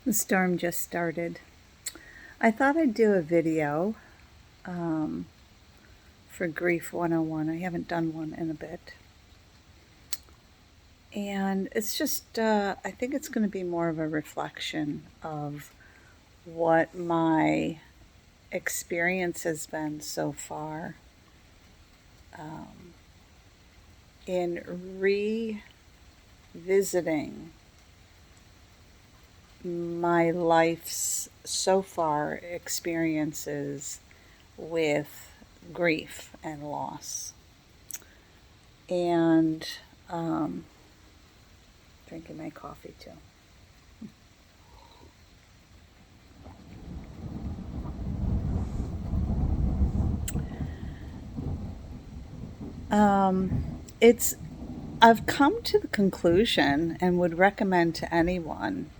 The storm just started. I thought I'd do a video um, for Grief 101. I haven't done one in a bit. And it's just, I think it's going to be more of a reflection of what my experience has been so far um, in revisiting my life's so far experiences with grief and loss. And um, drinking my coffee too. It's I've come to the conclusion and would recommend to anyone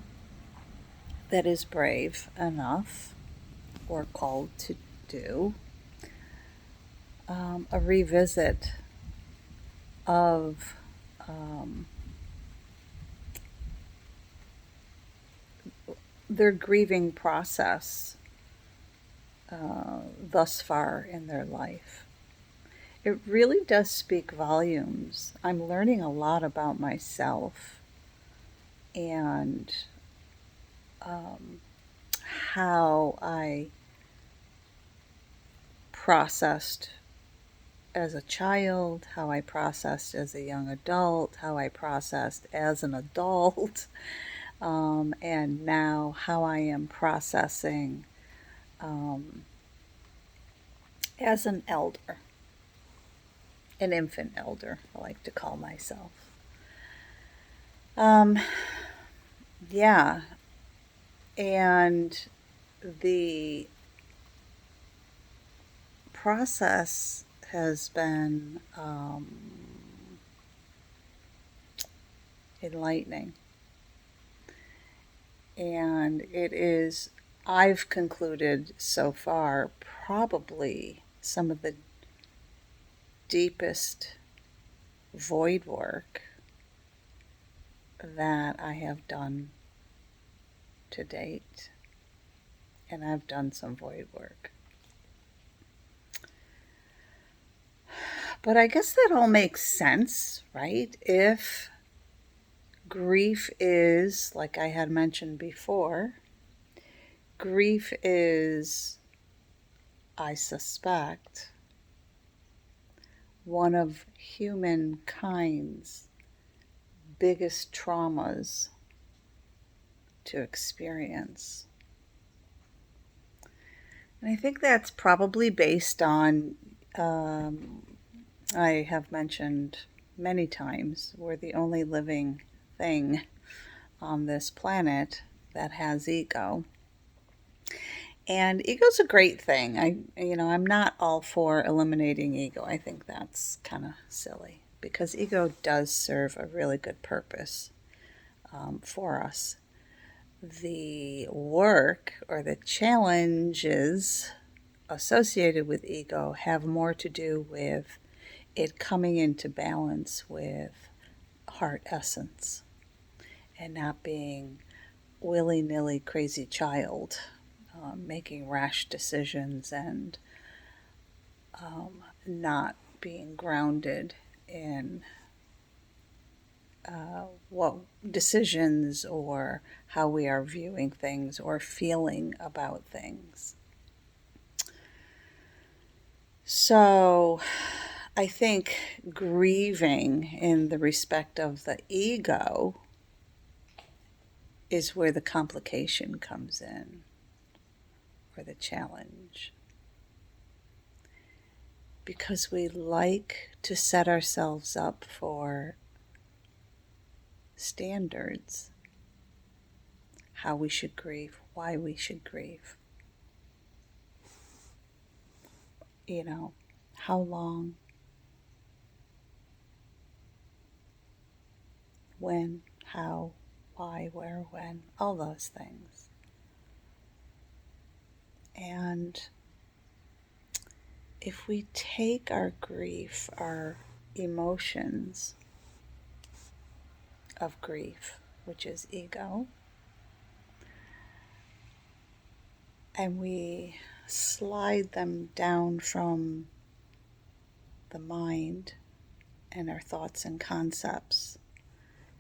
that is brave enough or called to do a revisit of um, their grieving process thus far in their life. It really does speak volumes. I'm learning a lot about myself and um, how I processed as a child, how I processed as a young adult, how I processed as an adult, and now how I am processing um, as an elder, an infant elder, I like to call myself. Um, yeah, and the process has been enlightening. And it is, I've concluded so far, probably some of the deepest void work that I have done to date. And I've done some void work. But I guess that all makes sense, right? If grief is, like I had mentioned before, grief is, I suspect, one of humankind's biggest traumas to experience. And I think that's probably based on, um, I have mentioned many times, we're the only living thing on this planet that has ego. And ego's a great thing. I'm not all for eliminating ego. I think that's kind of silly because ego does serve a really good purpose for us. The work or the challenges associated with ego have more to do with it coming into balance with heart essence and not being willy-nilly crazy child, making rash decisions and not being grounded in what decisions or how we are viewing things or feeling about things. So I think grieving in the respect of the ego is where the complication comes in, or the challenge. Because we like to set ourselves up for standards, how we should grieve, why we should grieve. How long, when, how, why, where, when, all those things. And if we take our grief, our emotions of grief, which is ego, and we slide them down from the mind and our thoughts and concepts,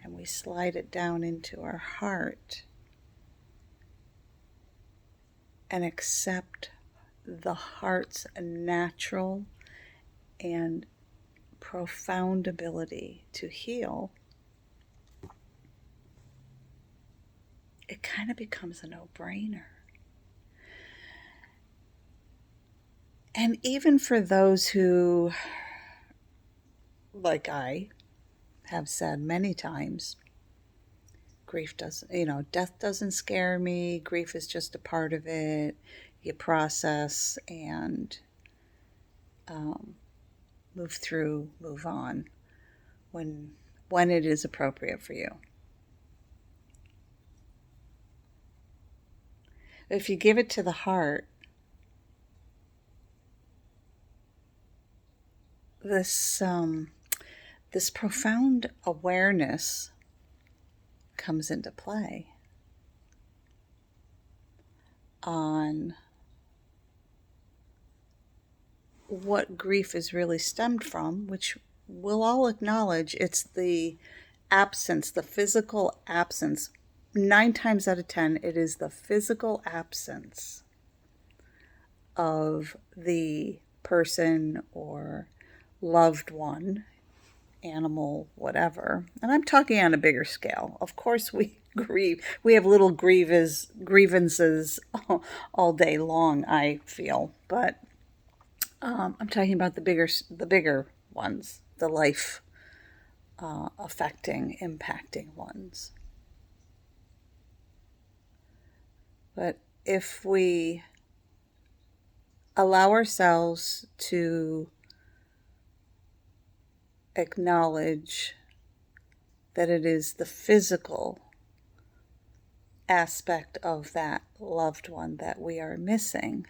and we slide it down into our heart and accept the heart's natural and profound ability to heal, it kind of becomes a no-brainer. And even for those who, like I have said many times, grief doesn't, death doesn't scare me. Grief is just a part of it. You process and move through, move on when it is appropriate for you. If you give it to the heart, this profound awareness comes into play on what grief is really stemmed from, which we'll all acknowledge it's the absence, the physical absence. 9 times out of 10, it is the physical absence of the person or loved one, animal, whatever. And I'm talking on a bigger scale. Of course, we grieve. We have little grievances all day long, I feel. But I'm talking about the bigger ones, the life affecting, impacting ones. But if we allow ourselves to acknowledge that it is the physical aspect of that loved one that we are missing,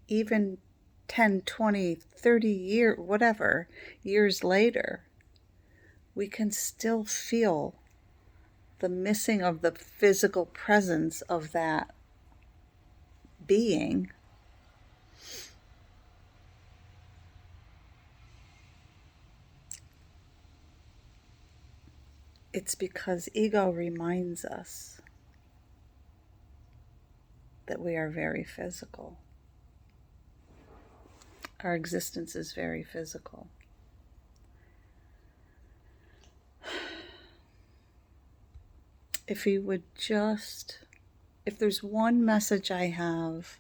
even 10, 20, 30 years, whatever, years later, we can still feel the missing of the physical presence of that being. It's because ego reminds us that we are very physical. Our existence is very physical. If there's one message I have,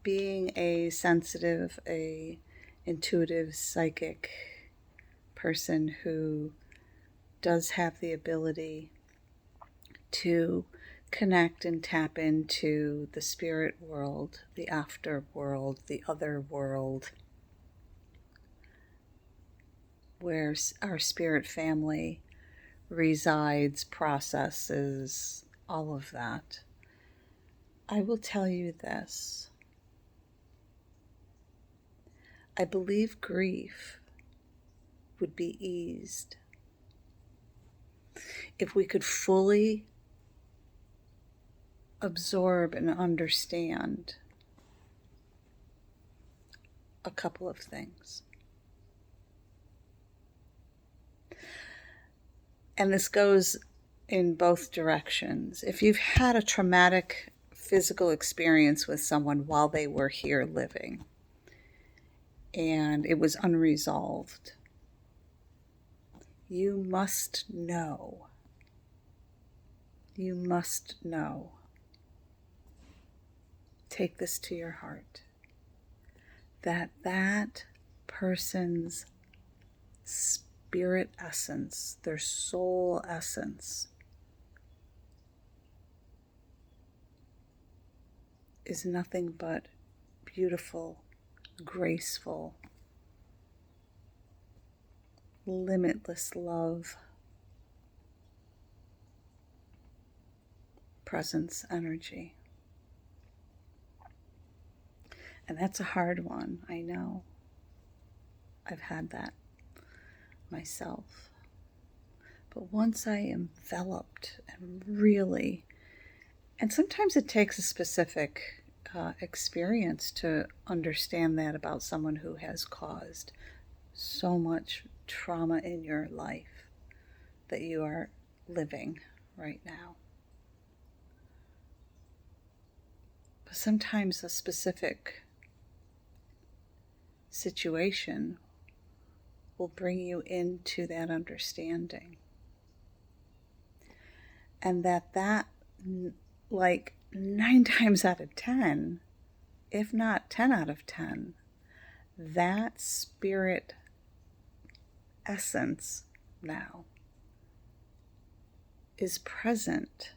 being a sensitive, a intuitive, psychic person who does have the ability to connect and tap into the spirit world, the after world, the other world, where our spirit family resides, processes, all of that. I will tell you this. I believe grief would be eased if we could fully absorb and understand a couple of things. And this goes in both directions. If you've had a traumatic physical experience with someone while they were here living and it was unresolved, you must know. You must know. Take this to your heart. That person's spirit essence, their soul essence, is nothing but beautiful, graceful, limitless love, presence, energy. And that's a hard one, I know. I've had that myself. But once I enveloped and really And sometimes it takes a specific experience to understand that about someone who has caused so much trauma in your life that you are living right now. But sometimes a specific situation will bring you into that understanding. And that like 9 times out of 10, if not 10 out of 10, that spirit essence now is present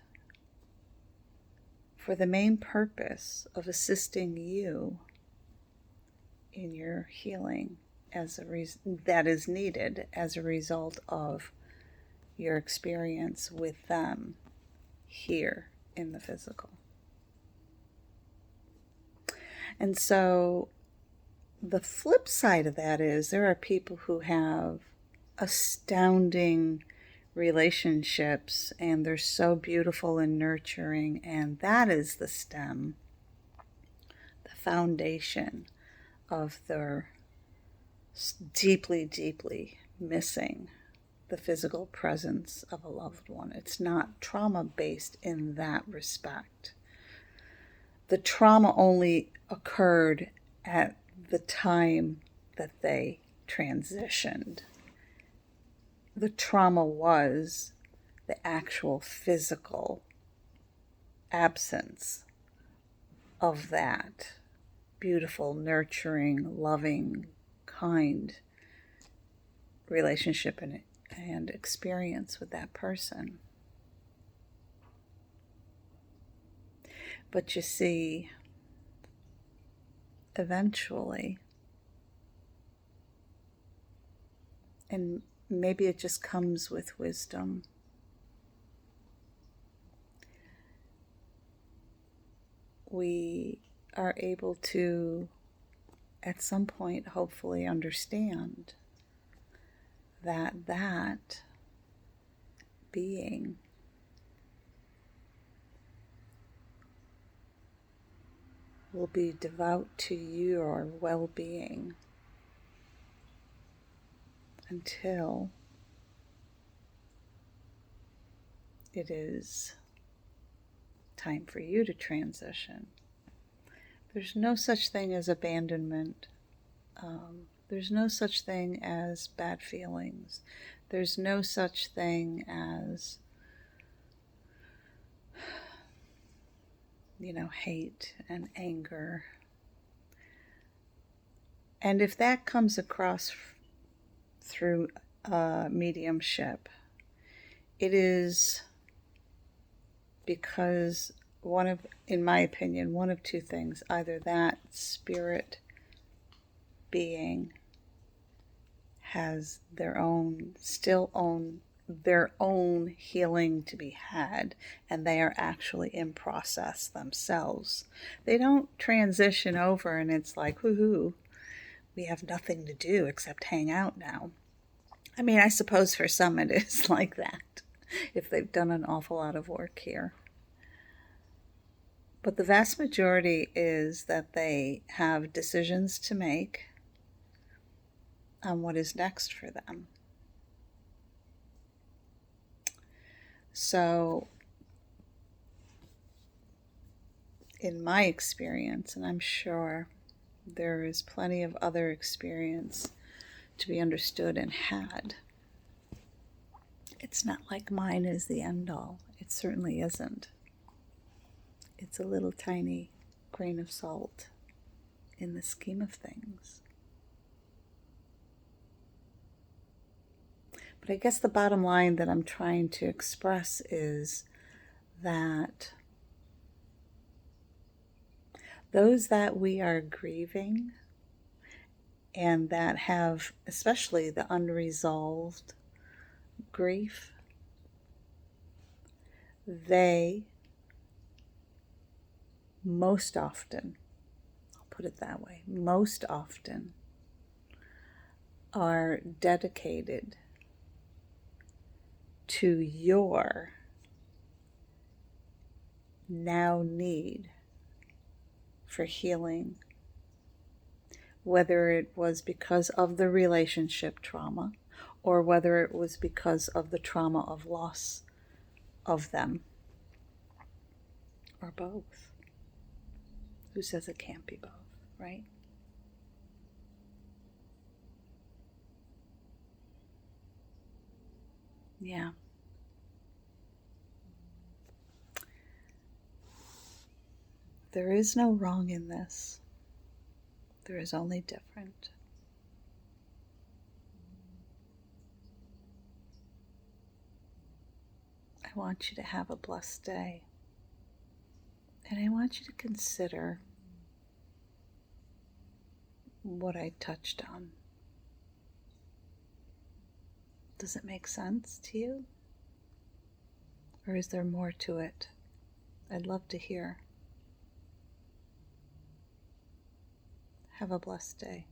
for the main purpose of assisting you in your healing as that is needed as a result of your experience with them here in the physical. And so the flip side of that is there are people who have astounding relationships and they're so beautiful and nurturing, and that is the stem, the foundation of their deeply, deeply missing the physical presence of a loved one. It's not trauma-based in that respect. The trauma only occurred at the time that they transitioned. The trauma was the actual physical absence of that beautiful, nurturing, loving, kind relationship and experience with that person. But you see, eventually, and maybe it just comes with wisdom, we are able to, at some point, hopefully understand that being will be devout to your well-being until it is time for you to transition. There's no such thing as abandonment. There's no such thing as bad feelings. There's no such thing as, hate and anger. And if that comes across through mediumship, it is because in my opinion, one of two things. Either that spirit being has their own healing to be had, and they are actually in process themselves. They don't transition over and it's like, woohoo, we have nothing to do except hang out now. I mean, I suppose for some it is like that, if they've done an awful lot of work here. But the vast majority is that they have decisions to make on what is next for them. So, in my experience, and I'm sure there is plenty of other experience to be understood and had, it's not like mine is the end all. It certainly isn't. It's a little tiny grain of salt in the scheme of things. But I guess the bottom line that I'm trying to express is that those that we are grieving and that have especially the unresolved grief, they most often, I'll put it that way, most often are dedicated to your now need for healing, whether it was because of the relationship trauma or whether it was because of the trauma of loss of them, or both. Who says it can't be both, right? Yeah. There is no wrong in this. There is only different. I want you to have a blessed day. And I want you to consider what I touched on. Does it make sense to you? Or is there more to it? I'd love to hear. Have a blessed day.